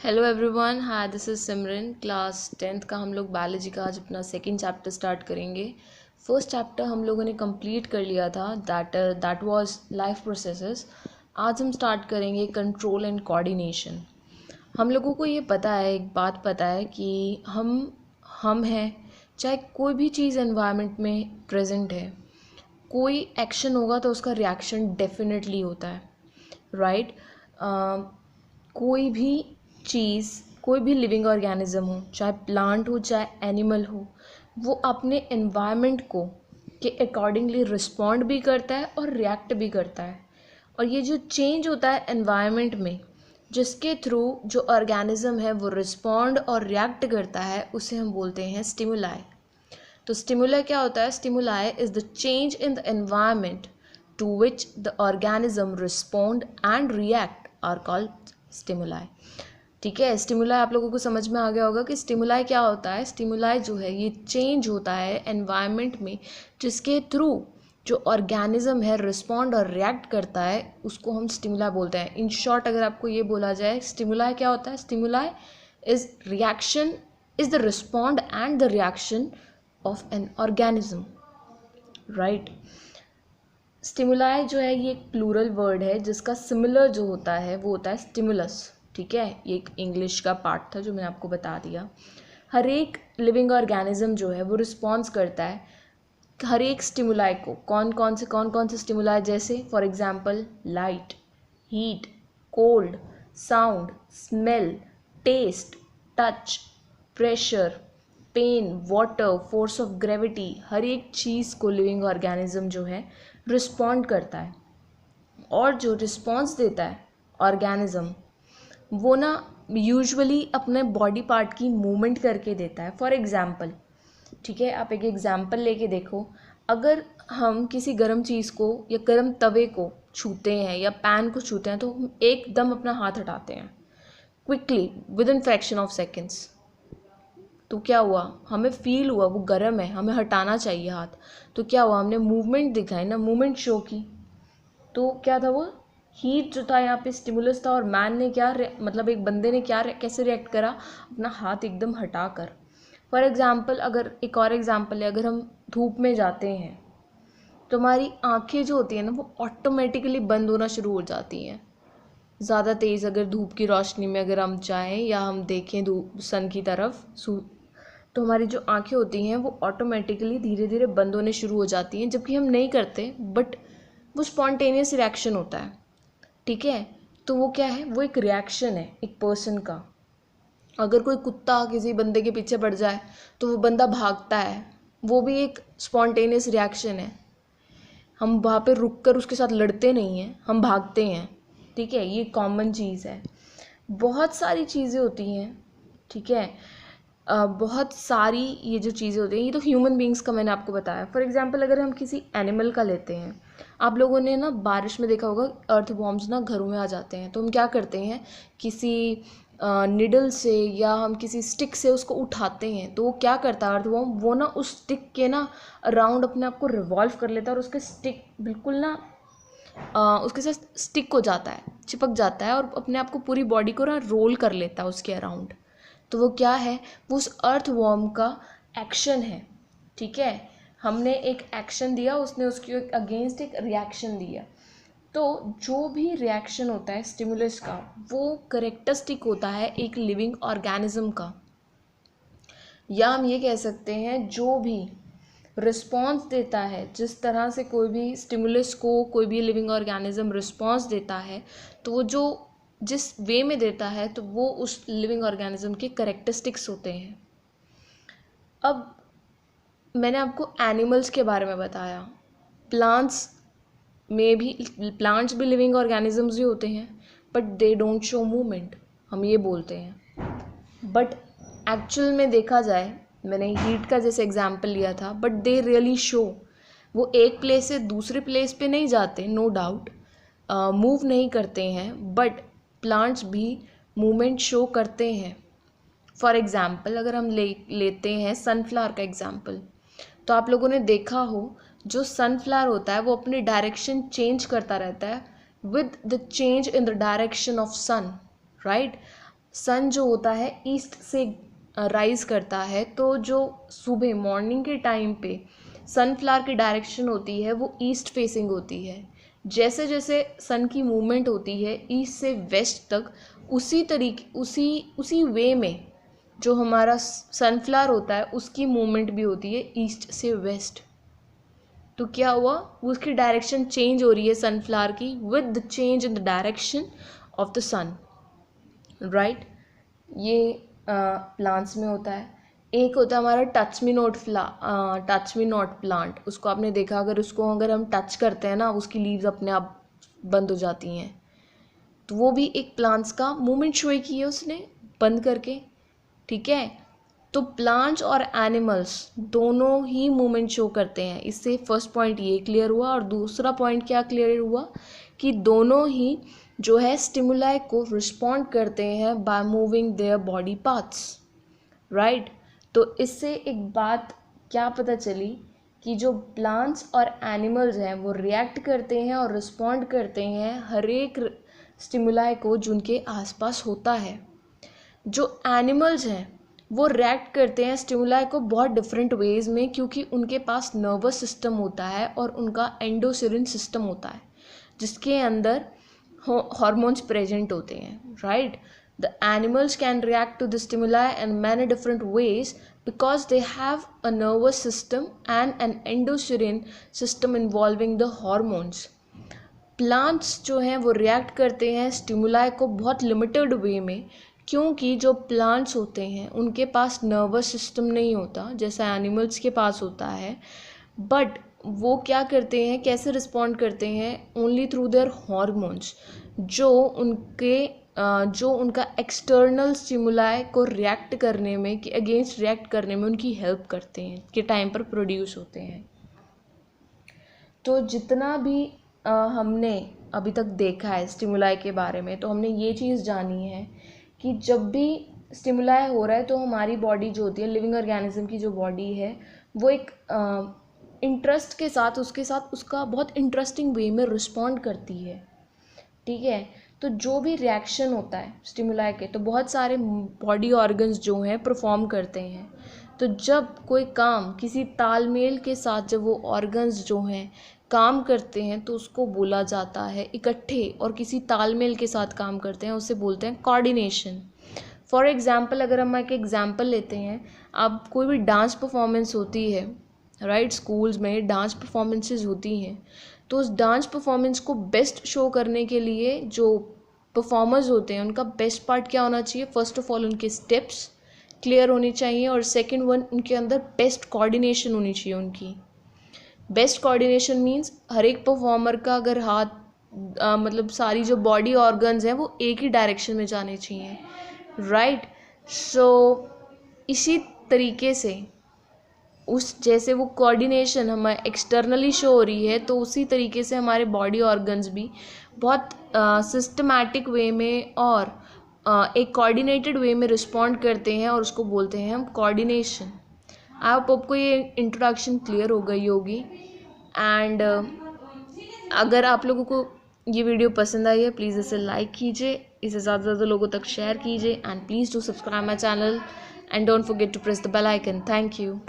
Hello everyone, hi this is Simran. Class 10th का हम लोग बायोलॉजी का आज अपना सेकंड चैप्टर स्टार्ट करेंगे। फर्स्ट चैप्टर हम लोगों ने कंप्लीट कर लिया था, दैट वाज लाइफ प्रोसेसेस। आज हम स्टार्ट करेंगे कंट्रोल एंड कोऑर्डिनेशन। हम लोगों को ये पता है, एक बात पता है कि हम हैं, चाहे कोई भी चीज़ एनवायरनमेंट में प्रेजेंट है, कोई एक्शन होगा तो उसका रिएक्शन डेफिनेटली होता है, राइट। कोई भी चीज़, कोई भी लिविंग ऑर्गेनिज्म हो, चाहे प्लांट हो चाहे एनिमल हो, वो अपने एनवायरनमेंट को के अकॉर्डिंगली रिस्पॉन्ड भी करता है और रिएक्ट भी करता है। और ये जो चेंज होता है एनवायरनमेंट में, जिसके थ्रू जो ऑर्गेनिज्म है वो रिस्पॉन्ड और रिएक्ट करता है, उसे हम बोलते हैं स्टिमुलाई। तो स्टिमुलाई क्या होता है? Stimuli is the change in the environment to which the organism respond and react are called stimuli. ठीक है, स्टिमुलाई आप लोगों को समझ में आ गया होगा कि स्टिमुलाई क्या होता है। स्टिमुलाई जो है ये चेंज होता है एनवायरनमेंट में, जिसके थ्रू जो ऑर्गेनिज्म है रिस्पॉन्ड और रिएक्ट करता है, उसको हम स्टिमुलाई बोलते हैं। इन शॉर्ट अगर आपको ये बोला जाए स्टिमुलाई क्या होता है, stimuli is reaction, is the respond and the reaction of an organism, right. Stimuli जो है ये एक प्लूरल वर्ड है, जिसका सिमिलर जो होता है वो होता है स्टिमुलस। ठीक है, ये एक इंग्लिश का पार्ट था जो मैंने आपको बता दिया। हर एक लिविंग ऑर्गेनिज्म जो है वो रिस्पॉन्स करता है हर एक स्टिमुलाई को। कौन कौन से स्टिमुलाई? जैसे for example light, heat, cold, sound, smell, taste, touch, pressure, pain, water, force of gravity. हर एक चीज़ को लिविंग ऑर्गेनिज्म जो है रिस्पॉन्ड करता है, और जो रिस्पॉन्स देता है ऑर्गेनिज्म वो ना यूजुअली अपने बॉडी पार्ट की मूवमेंट करके देता है। फॉर एग्जांपल, ठीक है, आप एक एग्जांपल लेके देखो। अगर हम किसी गर्म चीज़ को या गर्म तवे को छूते हैं या पैन को छूते हैं, तो हम एकदम अपना हाथ हटाते हैं quickly, with in fraction of seconds. तो क्या हुआ? हमें फील हुआ वो गर्म है, हमें हटाना चाहिए हाथ। तो क्या हुआ? हमने मूवमेंट दिखाई ना, मूवमेंट शो की। तो क्या था वो? हीट जो था यहाँ पे स्टिमुलस था, और मैन ने क्या मतलब एक बंदे ने क्या कैसे रिएक्ट करा? अपना हाथ एकदम हटा कर। फॉर एग्जाम्पल, अगर एक और एग्जाम्पल है, अगर हम धूप में जाते हैं तो हमारी आंखें जो होती हैं ना वो ऑटोमेटिकली बंद होना शुरू हो जाती हैं। ज़्यादा तेज़ अगर धूप की रोशनी में अगर हम जाएं या हम देखें धूप सन की तरफ, तो हमारी जो आंखें होती हैं वो ऑटोमेटिकली धीरे धीरे बंद होने शुरू हो जाती हैं, जबकि हम नहीं करते, बट वो स्पॉन्टेनियस रिएक्शन होता है। ठीक है, तो वो क्या है? वो एक रिएक्शन है एक पर्सन का। अगर कोई कुत्ता किसी बंदे के पीछे पड़ जाए तो वो बंदा भागता है, वो भी एक स्पॉन्टेनियस रिएक्शन है। हम वहाँ पे रुक कर उसके साथ लड़ते नहीं हैं, हम भागते हैं। ठीक है, ये कॉमन चीज़ है। बहुत सारी चीज़ें होती हैं, ठीक है, बहुत सारी ये जो चीज़ें होती हैं, ये तो ह्यूमन बींग्स का मैंने आपको बताया। फॉर एग्जांपल, अगर हम किसी एनिमल का लेते हैं, आप लोगों ने ना बारिश में देखा होगा अर्थवॉर्म्स ना घरों में आ जाते हैं, तो हम क्या करते हैं, किसी निडल से या हम किसी स्टिक से उसको उठाते हैं। तो वो क्या करता है अर्थवॉर्म? वो ना उस स्टिक के ना अराउंड अपने आप को रिवॉल्व कर लेता है, और उसके स्टिक बिल्कुल ना उसके साथ स्टिक हो जाता है, चिपक जाता है, और अपने आप को पूरी बॉडी को ना रोल कर लेता है उसके अराउंड। तो वो क्या है? वो उस अर्थवॉर्म का एक्शन है। ठीक है, हमने एक एक्शन दिया, उसने उसके अगेंस्ट एक रिएक्शन दिया। तो जो भी रिएक्शन होता है स्टिमुलस का, वो करेक्टरिस्टिक होता है एक लिविंग ऑर्गेनिज्म का। या हम ये कह सकते हैं जो भी रिस्पॉन्स देता है, जिस तरह से कोई भी स्टिमुलस को कोई भी लिविंग ऑर्गेनिज्म रिस्पॉन्स देता है, तो वो जो जिस वे में देता है, तो वो उस लिविंग ऑर्गेनिज्म के करेक्टरिस्टिक्स होते हैं। अब मैंने आपको एनिमल्स के बारे में बताया, प्लांट्स में भी, प्लांट्स भी लिविंग ऑर्गेनिजम्स ही होते हैं, but they don't show movement, हम ये बोलते हैं। बट एक्चुअल में देखा जाए, मैंने हीट का जैसे एग्जांपल लिया था, बट दे रियली शो। वो एक प्लेस से दूसरे प्लेस पे नहीं जाते, नो डाउट, मूव नहीं करते हैं, बट प्लांट्स भी मूवमेंट शो करते हैं। फॉर एग्ज़ाम्पल, अगर हम लेते हैं सनफ्लावर का एग्ज़ाम्पल, तो आप लोगों ने देखा हो जो सनफ्लावर होता है वो अपनी डायरेक्शन चेंज करता रहता है with the change in the direction of sun, right. Sun जो होता है ईस्ट से राइज करता है, तो जो सुबह मॉर्निंग के टाइम पे सनफ्लावर की डायरेक्शन होती है वो ईस्ट फेसिंग होती है। जैसे जैसे सन की मूवमेंट होती है ईस्ट से वेस्ट तक, उसी वे में जो हमारा सनफ्लावर होता है उसकी मूवमेंट भी होती है ईस्ट से वेस्ट। तो क्या हुआ, उसकी डायरेक्शन चेंज हो रही है सनफ्लावर की with the change in the direction of the sun, right. ये प्लांट्स में होता है। एक होता है हमारा टच मी नॉट प्लांट। उसको आपने देखा, अगर हम टच करते हैं ना, उसकी लीव्स अपने आप बंद हो जाती हैं। तो वो भी एक प्लांट्स का मूवमेंट शो की है उसने बंद करके, ठीक है। तो प्लांट्स और एनिमल्स दोनों ही मूवमेंट शो करते हैं। इससे फर्स्ट पॉइंट ये क्लियर हुआ। और दूसरा पॉइंट क्या क्लियर हुआ कि दोनों ही जो है स्टिमुलाई को रिस्पॉन्ड करते हैं by moving their body parts, right. तो इससे एक बात क्या पता चली कि जो प्लांट्स और एनिमल्स हैं वो रिएक्ट करते हैं और रिस्पॉन्ड करते हैं हर एक स्टिमुलाई को जो उनके आसपास होता है। जो एनिमल्स हैं वो रिएक्ट करते हैं स्टिमुलाई को बहुत डिफरेंट वेज में, क्योंकि उनके पास नर्वस सिस्टम होता है और उनका एंडोसिरिन सिस्टम होता है जिसके अंदर हॉर्मोन्स प्रेजेंट होते हैं, right. The animals can react to the stimuli in many different ways because they have a nervous system and an endocrine system involving the hormones. Plants जो हैं वो रिएक्ट करते हैं स्टिमुलाई को बहुत लिमिटेड वे में, क्योंकि जो प्लांट्स होते हैं उनके पास नर्वस सिस्टम नहीं होता जैसा एनिमल्स के पास होता है। बट वो क्या करते हैं, कैसे रिस्पॉन्ड करते हैं, ओनली थ्रू देयर हॉर्मोन्स, जो उनका एक्सटर्नल स्टिमुलाई को रिएक्ट करने में, कि अगेंस्ट रिएक्ट करने में उनकी हेल्प करते हैं, के टाइम पर प्रोड्यूस होते हैं। तो जितना भी हमने अभी तक देखा है स्टिमुलाई के बारे में, तो हमने ये चीज़ जानी है कि जब भी स्टिमुलाई हो रहा है तो हमारी बॉडी जो होती है, लिविंग ऑर्गेनिज्म की जो बॉडी है, वो एक इंटरेस्ट के साथ उसका बहुत इंटरेस्टिंग वे में रिस्पॉन्ड करती है, ठीक है। तो जो भी रिएक्शन होता है स्टिमुलाई के, तो बहुत सारे बॉडी ऑर्गन्स जो हैं परफॉर्म करते हैं। तो जब कोई काम किसी तालमेल के साथ जब वो ऑर्गन्स जो हैं काम करते हैं तो उसको बोला जाता है इकट्ठे, और किसी तालमेल के साथ काम करते हैं उसे बोलते हैं कोऑर्डिनेशन। फॉर एग्जांपल, अगर हम एक एग्जांपल लेते हैं, अब कोई भी डांस परफॉर्मेंस होती है, राइट, स्कूल्स में डांस परफॉर्मेंसेस होती हैं, तो उस डांस परफॉर्मेंस को बेस्ट शो करने के लिए जो परफॉर्मर्स होते हैं उनका बेस्ट पार्ट क्या होना चाहिए, फर्स्ट ऑफ ऑल उनके स्टेप्स क्लियर होनी चाहिए, और सेकंड वन उनके अंदर बेस्ट कोऑर्डिनेशन होनी चाहिए। उनकी बेस्ट कोऑर्डिनेशन मीन्स हर एक परफॉर्मर का अगर हाथ मतलब सारी जो बॉडी ऑर्गन्स हैं वो एक ही डायरेक्शन में जाने चाहिए, राइट। सो इसी तरीके से जैसे वो कोऑर्डिनेशन हमें एक्सटर्नली शो हो रही है, तो उसी तरीके से हमारे बॉडी ऑर्गन्स भी बहुत सिस्टमैटिक वे में और एक कोऑर्डिनेटेड वे में रिस्पॉन्ड करते हैं, और उसको बोलते हैं हम कोऑर्डिनेशन। आपको ये इंट्रोडक्शन क्लियर हो गई होगी। एंड अगर आप लोगों को ये वीडियो पसंद आई है, प्लीज़ इसे लाइक कीजिए, इसे ज़्यादा से ज़्यादा लोगों तक शेयर कीजिए, and please do subscribe my channel and don't forget to press the bell icon. Thank you.